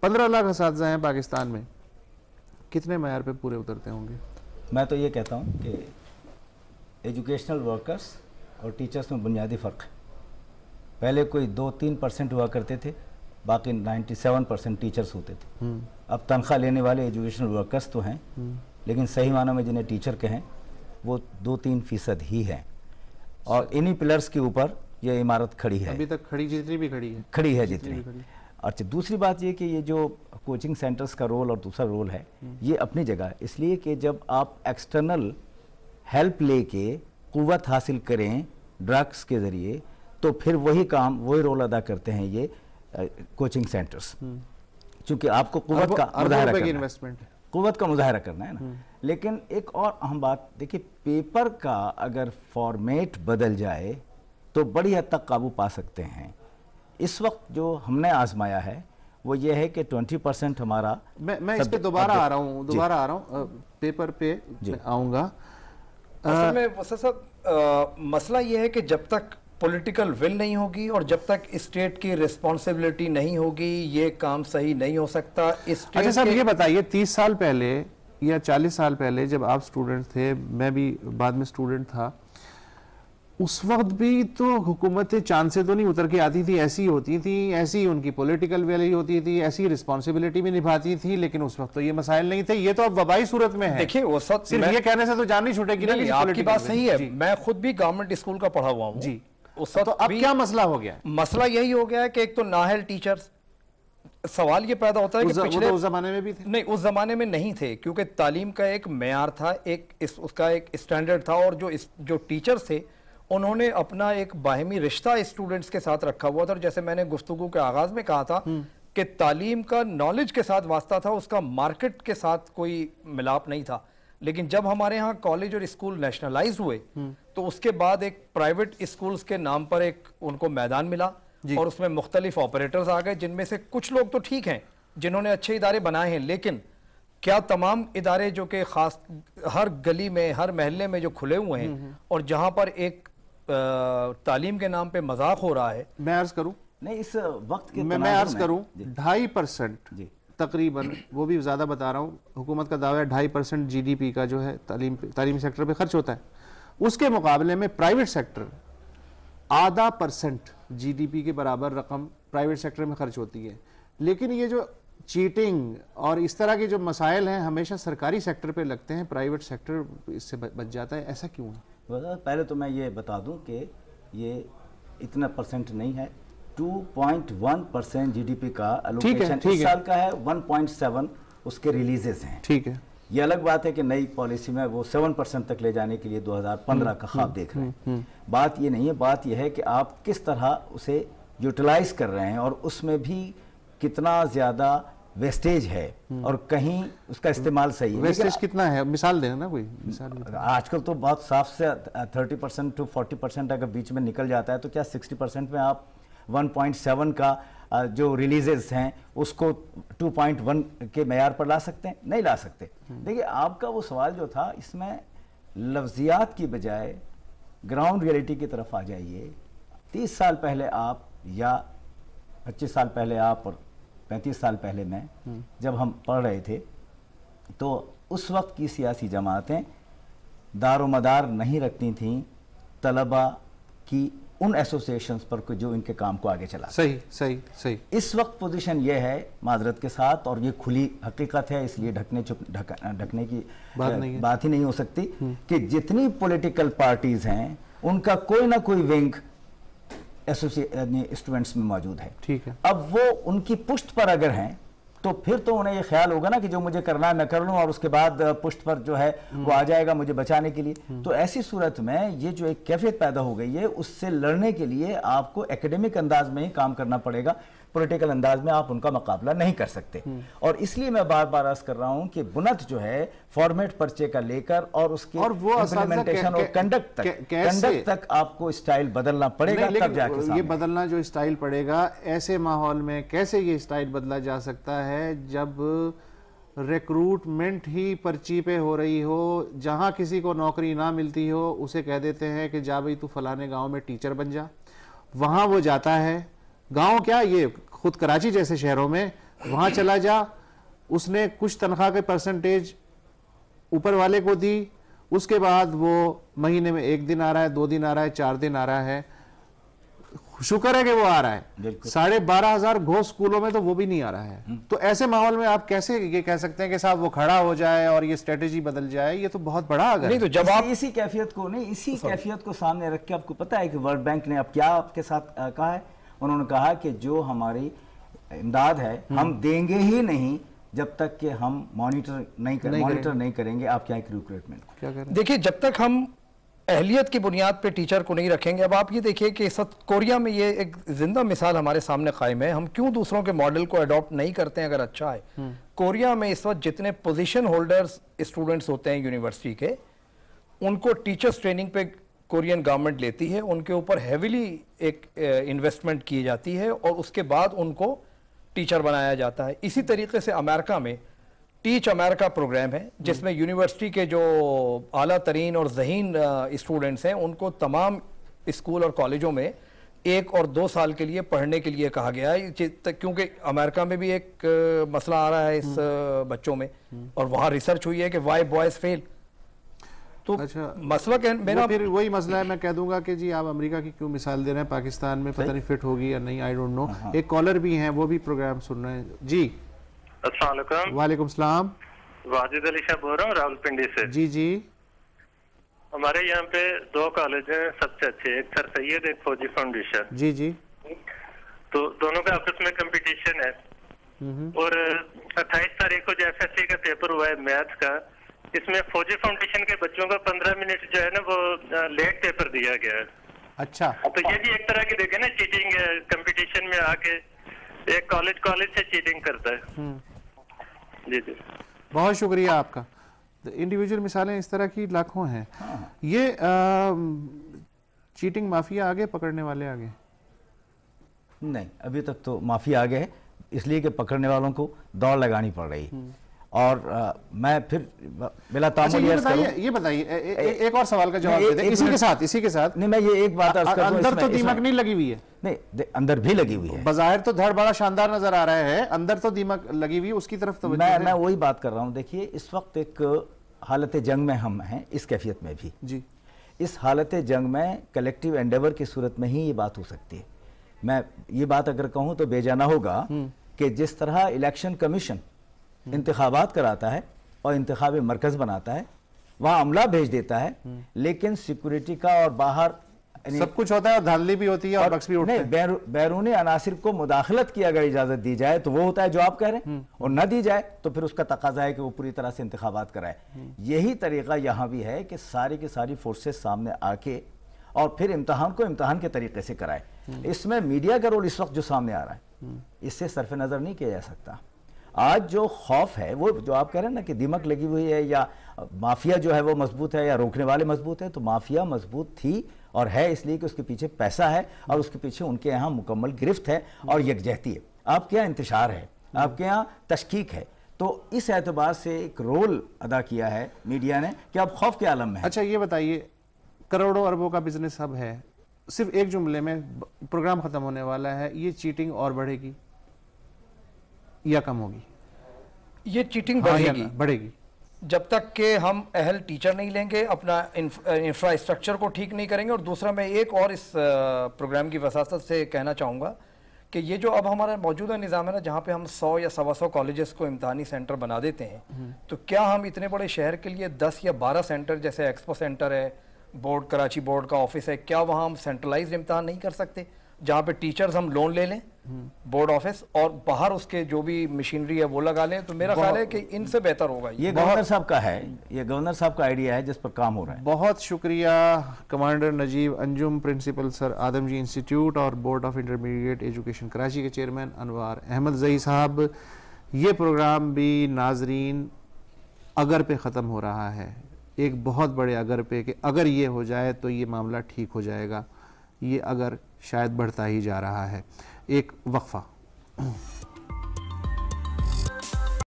15 लाख असातिज़ा हैं पाकिस्तान में, कितने मयार पे पूरे उतरते होंगे? मैं तो ये कहता हूँ कि एजुकेशनल वर्कर्स और टीचर्स में बुनियादी फ़र्क है। पहले कोई 2-3% हुआ करते थे, बाकी 97% टीचर्स होते थे। अब तनख्वाह लेने वाले एजुकेशनल वर्कर्स तो हैं, लेकिन सही मानों में जिन्हें टीचर कहें वो 2-3% ही हैं। और इन्हीं पिलर्स के ऊपर ये इमारत खड़ी है, अभी तक खड़ी, जितनी भी खड़ी है जितनी। अच्छा, दूसरी बात ये कि ये जो कोचिंग सेंटर्स का रोल और दूसरा रोल है, ये अपनी जगह, इसलिए कि जब आप एक्सटर्नल हेल्प लेके कुव्वत हासिल करें ड्रग्स के ज़रिए, तो फिर वही काम, वही रोल अदा करते हैं ये कोचिंग सेंटर्स, क्योंकि आपको कुव्वत का मुजाहरा करना है ना। लेकिन एक और अहम बात देखिए, पेपर का अगर फॉर्मेट बदल जाए तो बड़ी हद तक काबू पा सकते हैं। इस वक्त जो हमने आजमाया है वो ये है कि 20% हमारा, मैं इस पे दोबारा आ रहा हूँ, पेपर पे आऊँगा। असल में साहब मसला ये है कि जब तक पॉलिटिकल विल नहीं होगी और जब तक स्टेट की रिस्पॉन्सिबिलिटी नहीं होगी, ये काम सही नहीं हो सकता। अच्छा साहब, ये बताइए 30 साल पहले या 40 साल पहले जब आप स्टूडेंट थे, मैं भी बाद में स्टूडेंट था, उस वक्त भी तो हुकूमतें चांद से तो नहीं उतर के आती थी, ऐसी होती थी, ऐसी उनकी पॉलिटिकल वैल्यू होती थी, ऐसी रिस्पॉन्सिबिलिटी भी निभाती थी, लेकिन उस वक्त तो ये मसाइल नहीं थे। ये तो अब वबाई सूरत में है। देखिए वो सब सिर्फ ये कहने से तो जान नहीं छूटेगी ना। आपकी बात सही है, मैं खुद भी गवर्नमेंट स्कूल का पढ़ा हुआ हूँ जी। तो अब क्या मसला हो गया? मसला यही हो गया है कि एक तो नाअहल टीचर्स, सवाल ये पैदा होता है कि पिछले उस जमाने में भी थे? नहीं, उस जमाने में नहीं थे, क्योंकि तालीम का एक मेयार था, उसका एक स्टैंडर्ड था, और जो टीचर्स थे उन्होंने अपना एक बाहमी रिश्ता स्टूडेंट्स के साथ रखा हुआ था। और जैसे मैंने गुफ्तगू के आगाज में कहा था कि तालीम का नॉलेज के साथ वास्ता था, उसका मार्केट के साथ कोई मिलाप नहीं था। लेकिन जब हमारे यहाँ कॉलेज और स्कूल नेशनलाइज हुए तो उसके बाद एक प्राइवेट स्कूल्स के नाम पर एक उनको मैदान मिला और उसमें मुख्तलिफ ऑपरेटर्स आ गए, जिनमें से कुछ लोग तो ठीक हैं जिन्होंने अच्छे इदारे बनाए हैं, लेकिन क्या तमाम इदारे जो कि खास हर गली में, हर महल्ले में जो खुले हुए हैं और जहां पर एक तालीम के नाम पे मजाक हो रहा है। मैं अर्ज करूं, नहीं इस वक्त के मैं अर्ज करूं 2.5% तकरीबन, वो भी ज्यादा बता रहा हूँ, हुकूमत का दावा है 2.5% GDP का जो है तालीमी सेक्टर पे खर्च होता है। उसके मुकाबले में प्राइवेट सेक्टर 0.5% GDP के बराबर रकम प्राइवेट सेक्टर में खर्च होती है। लेकिन ये जो चीटिंग और इस तरह के जो मसाइल हैं हमेशा सरकारी सेक्टर पे लगते हैं, प्राइवेट सेक्टर इससे बच जाता है, ऐसा क्यों है? पहले तो मैं ये बता दूं कि ये इतना परसेंट नहीं है, 2.1% GDP का एलोकेशन इस साल का है, 1.7 उसके रिलीजेस हैं। ठीक है, ये अलग बात है कि नई पॉलिसी में वो 7% तक ले जाने के लिए 2015 का ख्वाब देख रहे हैं। बात ये नहीं है, बात ये है कि आप किस तरह उसे यूटिलाइज कर रहे हैं और उसमें भी कितना ज्यादा वेस्टेज है और कहीं उसका इस्तेमाल सही है। वेस्टेज कितना है, मिसाल देना ना, कोई मिसाल। आजकल तो बहुत साफ से 30% to 40% अगर बीच में निकल जाता है तो क्या 60% में आप 1.7 का जो रिलीजेस हैं उसको 2.1 के मेयार पर ला सकते हैं? नहीं ला सकते। देखिए आपका वो सवाल जो था, इसमें लफ्जियात की बजाय ग्राउंड रियलिटी की तरफ आ जाइए। 30 साल पहले आप या 25 साल पहले आप और 35 साल पहले मैं, जब हम पढ़ रहे थे तो उस वक्त की सियासी जमातें दारोमदार नहीं रखती थीं तलबा की उन एसोसिएशंस पर जो इनके काम को आगे चला। सही सही सही। इस वक्त पोजीशन ये है माजरत के साथ, और ये खुली हकीकत है, इसलिए ढकने की बात ही नहीं हो सकती कि जितनी पॉलिटिकल पार्टीज हैं उनका कोई ना कोई विंग स्टूडेंट्स में मौजूद है। ठीक है। अब वो उनकी पुष्ट पर अगर हैं तो फिर तो उन्हें ये ख्याल होगा ना कि जो मुझे करना है मैं कर लूं और उसके बाद पुष्ट पर जो है वो आ जाएगा मुझे बचाने के लिए। तो ऐसी सूरत में ये जो एक कैफियत पैदा हो गई है, उससे लड़ने के लिए आपको एकेडमिक अंदाज में ही काम करना पड़ेगा, पॉलिटिकल अंदाज में आप उनका मुकाबला नहीं कर सकते। और इसलिए मैं बार बार अर्ज कर रहा हूं कि बुनत जो है फॉर्मेट पर्चे का लेकर और उसके इंप्लीमेंटेशन और कंडक्ट तक आपको स्टाइल बदलना पड़ेगा, तब जाके ये बदलना जो स्टाइल पड़ेगा, ऐसे माहौल में कैसे ये स्टाइल बदला जा सकता है जब रिक्रूटमेंट ही पर्ची पे हो रही हो, जहां किसी को नौकरी ना मिलती हो उसे कह देते हैं कि जा भाई तू फलाने गांव में टीचर बन जा। वहां वो जाता है, गांव क्या, ये खुद कराची जैसे शहरों में वहां चला जा, उसने कुछ तनख्वाह के परसेंटेज ऊपर वाले को दी, उसके बाद वो महीने में 1 दिन आ रहा है, 2 दिन आ रहा है, 4 दिन आ रहा है, शुक्र है कि वो आ रहा है। 12,500 घोष स्कूलों में तो वो भी नहीं आ रहा है। तो ऐसे माहौल में आप कैसे ये कह सकते हैं कि साहब वो खड़ा हो जाए और ये स्ट्रेटेजी बदल जाए? ये तो बहुत बड़ा अगर नहीं, तो जब आप इसी कैफियत को सामने रख के आपको पता है कि वर्ल्ड बैंक ने अब क्या आपके साथ कहा है? उन्होंने कहा कि जो हमारी इमदाद है हम देंगे ही नहीं जब तक कि हम मॉनिटर नहीं करेंगे आपके यहाँ रिक्रूटमेंट। क्या करें? देखिए, जब तक हम अहलियत की बुनियाद पे टीचर को नहीं रखेंगे, अब आप ये देखिए कि इस वक्त कोरिया में ये एक जिंदा मिसाल हमारे सामने कायम है। हम क्यों दूसरों के मॉडल को अडॉप्ट नहीं करते हैं अगर अच्छा है? कोरिया में इस वक्त जितने पोजीशन होल्डर्स स्टूडेंट्स होते हैं यूनिवर्सिटी के, उनको टीचर्स ट्रेनिंग पे कोरियन गवर्नमेंट लेती है, उनके ऊपर हैविली एक इन्वेस्टमेंट की जाती है और उसके बाद उनको टीचर बनाया जाता है। इसी तरीके से अमेरिका में टीच अमेरिका प्रोग्राम है, जिसमें यूनिवर्सिटी के जो आला तरीन और ज़हीन स्टूडेंट्स हैं उनको तमाम स्कूल और कॉलेजों में 1 और 2 साल के लिए पढ़ने के लिए कहा गया है, क्योंकि अमेरिका में भी एक मसला आ रहा है इस बच्चों में, और वहाँ रिसर्च हुई है कि वाई बॉयज फेल। तो अच्छा, मसला मेरा फिर वही मसला है, मैं कह दूंगा कि जी आप अमेरिका की क्यों मिसाल दे रहे हैं, पाकिस्तान में पता नहीं फिट होगी या नहीं, आई डोंट नो। एक कॉलर भी हैं, वो भी प्रोग्राम सुन रहे हैं जी। अस्सलाम वालेकुम सलाम। वाजिद अली शाह बोल रहा हूँ रावलपिंडी से। जी जी। हमारे यहाँ पे 2 कॉलेज हैं सबसे अच्छे, एक सर सैयद, एक फौजी फाउंडेशन। जी जी। तो दोनों का आपस में कंपटीशन है और 28 तारीख को जो FSC का पेपर हुआ है मैथ का, इसमें फौजी फाउंडेशन के बच्चों को 15 मिनट जो है ना वो लेट पेपर दिया गया है। अच्छा, तो ये भी एक तरह की देखे ना चीटिंग है, कंपटीशन में आके एक कॉलेज से चीटिंग करता है। जी जी, बहुत शुक्रिया आपका। इंडिविजुअल मिसालें इस तरह की लाखों हैं। ये चीटिंग माफिया आगे, पकड़ने वाले आगे नहीं, अभी तक तो माफिया आगे है, इसलिए कि पकड़ने वालों को दौड़ लगानी पड़ रही। और मैं फिर बिला तामुल ये बताइए एक और सवाल का जवाब दे दें इसी के साथ। नहीं, मैं ये एक बात अर्ज करूं, अंदर तो दीमक नहीं लगी हुई है? नहीं, अंदर भी लगी हुई है। बाहर तो धड़ बड़ा शानदार नजर आ रहा है, अंदर तो दीमक लगी हुई है, उसकी तरफ तो मैं वही बात कर रहा हूं। देखिए, इस वक्त एक हालत जंग में हम हैं, इस कैफियत में भी जी। इस हालत जंग में कलेक्टिव एंडेवर की सूरत में ही ये बात हो सकती है। मैं ये बात अगर कहूं तो बेजाना होगा कि जिस तरह इलेक्शन कमीशन इंतखाबात कराता है और इंतखाबी मरकज बनाता है, वहां अमला भेज देता है, लेकिन सिक्योरिटी का और बाहर सब कुछ होता है और धांधली भी होती है और बक्स भी उठते हैं। बैरूनी अनासिर को मुदाखलत की अगर इजाजत दी जाए तो वो होता है जो आप कह रहे हैं, और न दी जाए तो फिर उसका तकाजा है कि वो पूरी तरह से इंतखाबात कराए। यही तरीका यहां भी है कि सारी की सारी फोर्सेस सामने आके और फिर इम्तहान को इम्तहान के तरीके से कराए। इसमें मीडिया का रोल इस वक्त जो सामने आ रहा है, इससे सरफ नजर नहीं किया जा सकता। आज जो खौफ है, वो जो आप कह रहे हैं ना कि दिमक लगी हुई है या माफिया जो है वो मजबूत है या रोकने वाले मजबूत है, तो माफिया मजबूत थी और है इसलिए कि उसके पीछे पैसा है और उसके पीछे उनके यहाँ मुकम्मल गिरफ्त है और यकजहती है। आपके यहाँ इंतशार है, आपके यहाँ तशकीक है, तो इस एतबार से एक रोल अदा किया है मीडिया ने कि आप खौफ के आलम में है। अच्छा, ये बताइए, करोड़ों अरबों का बिजनेस अब है, सिर्फ एक जुमले में प्रोग्राम खत्म होने वाला है, ये चीटिंग और बढ़ेगी या कम होगी? ये चीटिंग बढ़ेगी जब तक कि हम अहल टीचर नहीं लेंगे, अपना इंफ्रास्ट्रक्चर को ठीक नहीं करेंगे। और दूसरा, मैं एक और इस प्रोग्राम की वसासत से कहना चाहूँगा कि ये जो अब हमारा मौजूदा निज़ाम है ना, जहाँ पे हम 100 या 125 कॉलेजेस को इम्तहानी सेंटर बना देते हैं, तो क्या हम इतने बड़े शहर के लिए 10 या 12 सेंटर, जैसे एक्सपो सेंटर है, बोर्ड कराची बोर्ड का ऑफिस है, क्या वहाँ हम सेंट्रलाइज्ड इम्तहान नहीं कर सकते, जहाँ पे टीचर्स हम लोन ले लें बोर्ड ऑफिस और बाहर उसके जो भी मशीनरी है वो लगा लें? तो मेरा ख्याल है कि इनसे बेहतर होगा। ये गवर्नर साहब का है, ये गवर्नर साहब का आइडिया है जिस पर काम हो रहा है। बहुत शुक्रिया commander Najeeb Anjum, principal sir Adamjee institute और board of intermediate education Karachi के चेयरमैन अनवार अहमद ज़ई साहब। ये प्रोग्राम भी नाजरीन अगर पे ख़त्म हो रहा है, एक बहुत बड़े अगर पे, कि अगर ये हो जाए तो ये मामला ठीक हो जाएगा। ये अगर शायद बढ़ता ही जा रहा है। एक वक्फा।